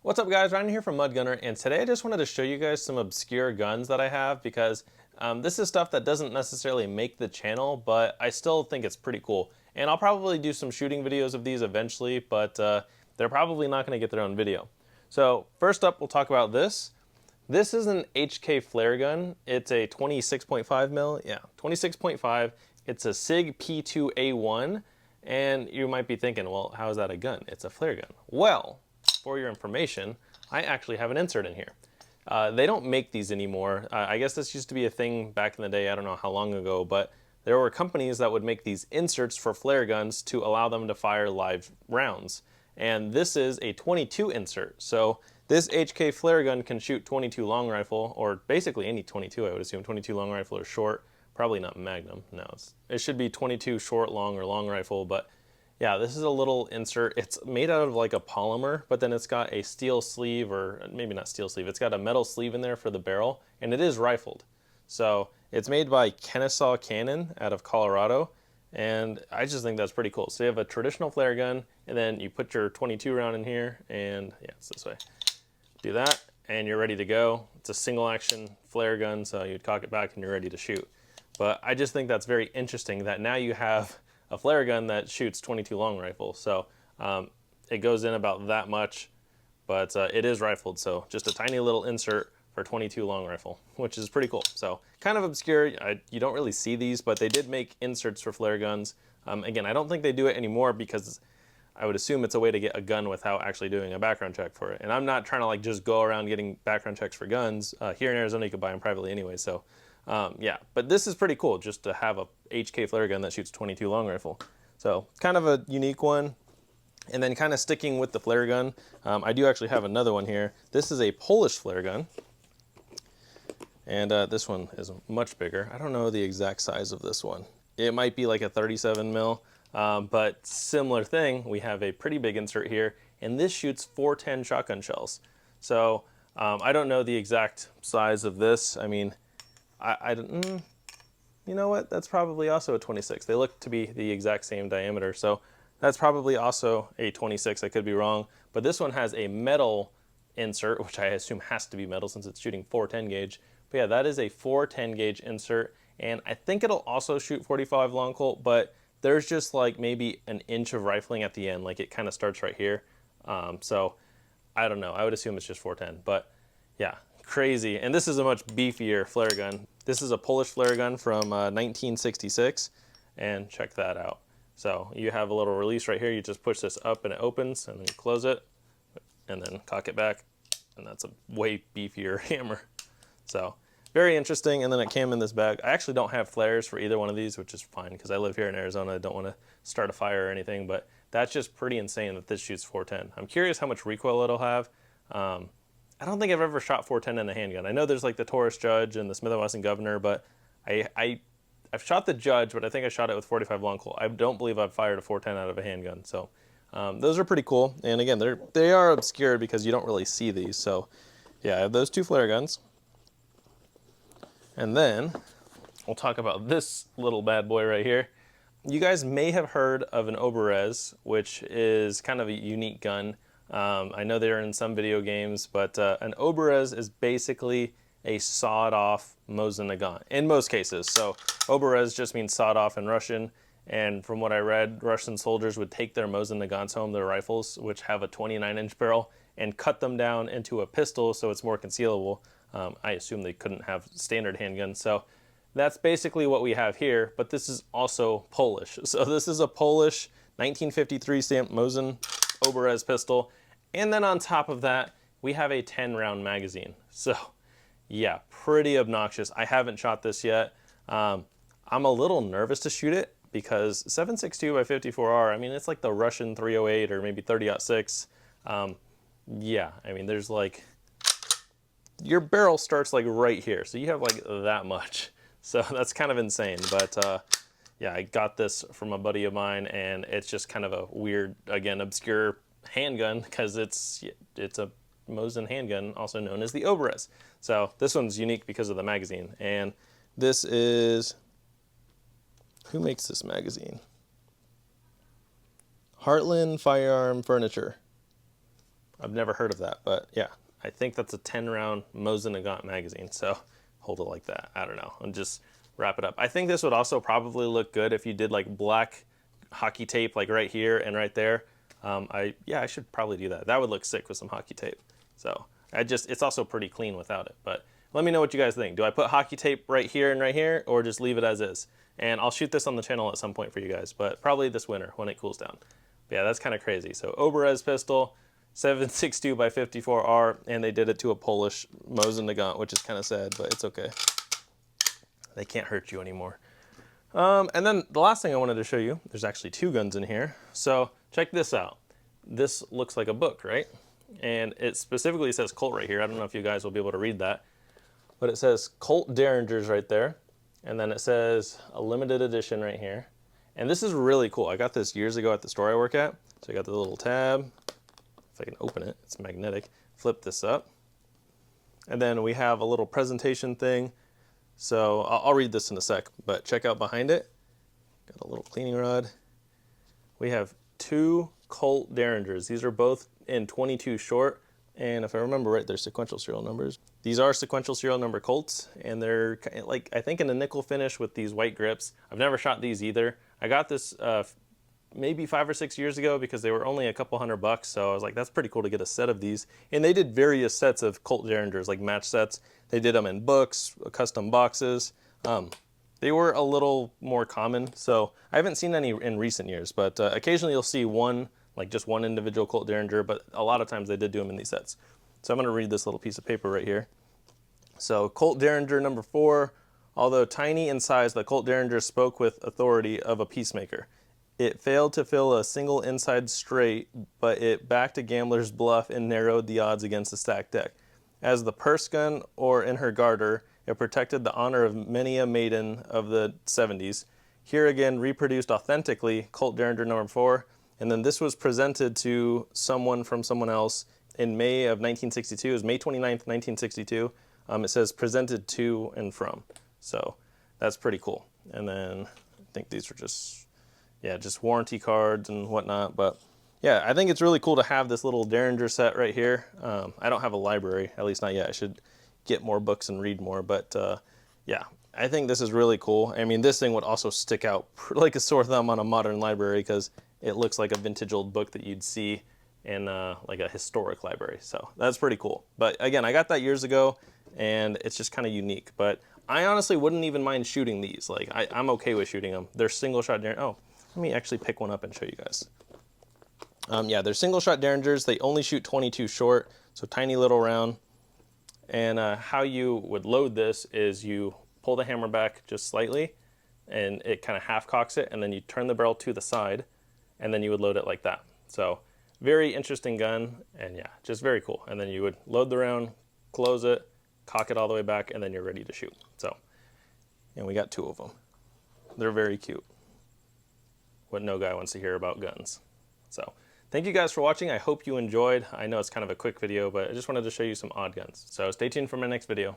What's up guys, Ryan here from Mud Gunner, and today I just wanted to show you guys some obscure guns that I have because this is stuff that doesn't necessarily make the channel, but I still think it's pretty cool. And I'll probably do some shooting videos of these eventually, but they're probably not going to get their own video. So first up, we'll talk about this. This is an HK flare gun. It's a 26.5 mil, 26.5. It's a SIG P2A1, and you might be thinking, well, how is that a gun? It's a flare gun. Well, for your information, I actually have an insert in here. They don't make these anymore. I guess this used to be a thing back in the day, I don't know how long ago, but there were companies that would make these inserts for flare guns to allow them to fire live rounds. And this is a 22 insert. So this HK flare gun can shoot 22 long rifle, or basically any 22, I would assume. 22 long rifle or short, probably not Magnum. No, it should be 22 short, long, or long rifle, but yeah, this is a little insert. It's made out of like a polymer, but then it's got a steel sleeve, or maybe not steel sleeve. It's got a metal sleeve in there for the barrel, and it is rifled. So it's made by Kennesaw Cannon out of Colorado, and I just think that's pretty cool. So you have a traditional flare gun, and then you put your 22 round in here, and yeah, it's this way. Do that, and you're ready to go. It's a single action flare gun, so you'd cock it back and you're ready to shoot. But I just think that's very interesting that now you have a flare gun that shoots 22 long rifle. So it goes in about that much, but it is rifled. So just a tiny little insert for 22 long rifle, which is pretty cool. So kind of obscure. You don't really see these, but they did make inserts for flare guns. Again, I don't think they do it anymore because I would assume it's a way to get a gun without actually doing a background check for it. And I'm not trying to like just go around getting background checks for guns. Here in Arizona, you can buy them privately anyway. So yeah, but this is pretty cool just to have a HK flare gun that shoots 22 long rifle. So kind of a unique one. And then kind of sticking with the flare gun, I do actually have another one here. This is a Polish flare gun. And this one is much bigger. I don't know the exact size of this one. It might be like a 37 mil, but similar thing. We have a pretty big insert here, and this shoots 410 shotgun shells. So I don't know the exact size of this. I mean, you know what? That's probably also a 26. They look to be the exact same diameter, so that's probably also a 26. I could be wrong, but this one has a metal insert, which I assume has to be metal since it's shooting 410 gauge. But yeah, that is a 410 gauge insert, and I think it'll also shoot 45 long Colt, but there's just like maybe an inch of rifling at the end, like it kind of starts right here. So I don't know. I would assume it's just 410, but yeah, crazy. And this is a much beefier flare gun. This is a Polish flare gun from 1966, and check that out. So you have a little release right here. You just push this up and it opens, and then you close it, and then cock it back, and that's a way beefier hammer. So very interesting. And then it came in this bag. I actually don't have flares for either one of these, which is fine because I live here in Arizona. I don't want to start a fire or anything, but that's just pretty insane that this shoots 410. I'm curious how much recoil it'll have. I don't think I've ever shot 410 in a handgun. I know there's like the Taurus Judge and the Smith & Wesson Governor, but I've shot the Judge, but I think I shot it with 45 long Colt. I don't believe I've fired a 410 out of a handgun. So those are pretty cool. And again, they are obscure because you don't really see these. So yeah, I have those two flare guns. And then we'll talk about this little bad boy right here. You guys may have heard of an Oberz, which is kind of a unique gun. I know they're in some video games, but an Oberz is basically a sawed-off Mosin Nagant in most cases. So Oberz just means sawed off in Russian, and from what I read, Russian soldiers would take their Mosin Nagants home, their rifles, which have a 29-inch barrel, and cut them down into a pistol so it's more concealable. I assume they couldn't have standard handguns, so that's basically what we have here, but this is also Polish. So this is a Polish 1953 stamped Mosin Oberz pistol, and then on top of that, we have a 10-round magazine. So yeah, pretty obnoxious. I haven't shot this yet. I'm a little nervous to shoot it because 7.62 by 54R, I mean, it's like the Russian 308 or maybe 30-06. Yeah, I mean, there's like, your barrel starts like right here, so you have like that much. So that's kind of insane, but yeah, I got this from a buddy of mine, and it's just kind of a weird, again, obscure handgun because it's a Mosin handgun, also known as the Oberz. So this one's unique because of the magazine, and this is, who makes this magazine? Heartland Firearm Furniture. I've never heard of that, but yeah, I think that's a 10-round Mosin Nagant magazine. So hold it like that. I don't know. And just wrap it up. I think this would also probably look good if you did like black hockey tape, like right here and right there. I should probably do that. That would look sick with some hockey tape. So it's also pretty clean without it. But let me know what you guys think. Do I put hockey tape right here, or just leave it as is? And I'll shoot this on the channel at some point for you guys, but probably this winter when it cools down. But yeah, that's kind of crazy. So Oberz pistol, 7.62 by 54R, and they did it to a Polish Mosin Nagant, which is kind of sad, but it's okay. They can't hurt you anymore. And then the last thing I wanted to show you, there's actually two guns in here. So check this out. This looks like a book, right? And it specifically says Colt right here. I don't know if you guys will be able to read that, but it says Colt Daringers right there. And then it says a limited edition right here. And this is really cool. I got this years ago at the store I work at. So I got the little tab. If I can open it, it's magnetic. Flip this up. And then we have a little presentation thing. So I'll read this in a sec, but check out behind it. Got a little cleaning rod. We have two Colt Daringers. These are both in 22 short. And if I remember right, they're sequential serial numbers. These are sequential serial number Colts, and they're like, I think in a nickel finish with these white grips. I've never shot these either. I got this maybe 5 or 6 years ago because they were only a couple $100, so I was like, that's pretty cool to get a set of these. And they did various sets of Colt Daringers, like match sets. They did them in books, custom boxes. They were a little more common, so I haven't seen any in recent years, but occasionally you'll see one, like just one individual Colt Daringer, but a lot of times they did do them in these sets. So I'm going to read this little piece of paper right here. So Colt Daringer number 4, although tiny in size, the Colt Daringer spoke with authority of a peacemaker. It failed to fill a single inside straight, but it backed a gambler's bluff and narrowed the odds against a stacked deck. As the purse gun or in her garter, it protected the honor of many a maiden of the 70s. Here again, reproduced authentically, Colt Daringer number 4, and then this was presented to someone from someone else in May of 1962. It was May 29th, 1962. It says presented to and from. So that's pretty cool. And then I think these are just warranty cards and whatnot. But yeah, I think it's really cool to have this little Daringer set right here. I don't have a library, at least not yet. I should get more books and read more. But yeah, I think this is really cool. I mean, this thing would also stick out like a sore thumb on a modern library because it looks like a vintage old book that you'd see in like a historic library. So that's pretty cool. But again, I got that years ago and it's just kind of unique. But I honestly wouldn't even mind shooting these. Like I'm okay with shooting them. They're single shot Daringer. Oh, let me actually pick one up and show you guys. Yeah, they're single shot Daringers. They only shoot 22 short, so tiny little round. And how you would load this is you pull the hammer back just slightly and it kind of half cocks it, and then you turn the barrel to the side and then you would load it like that. So very interesting gun, and yeah, just very cool. And then you would load the round, close it, cock it all the way back, and then you're ready to shoot. So, and we got 2 of them. They're very cute. What no guy wants to hear about guns. So thank you guys for watching. I hope you enjoyed. I know it's kind of a quick video, but I just wanted to show you some odd guns. So stay tuned for my next video.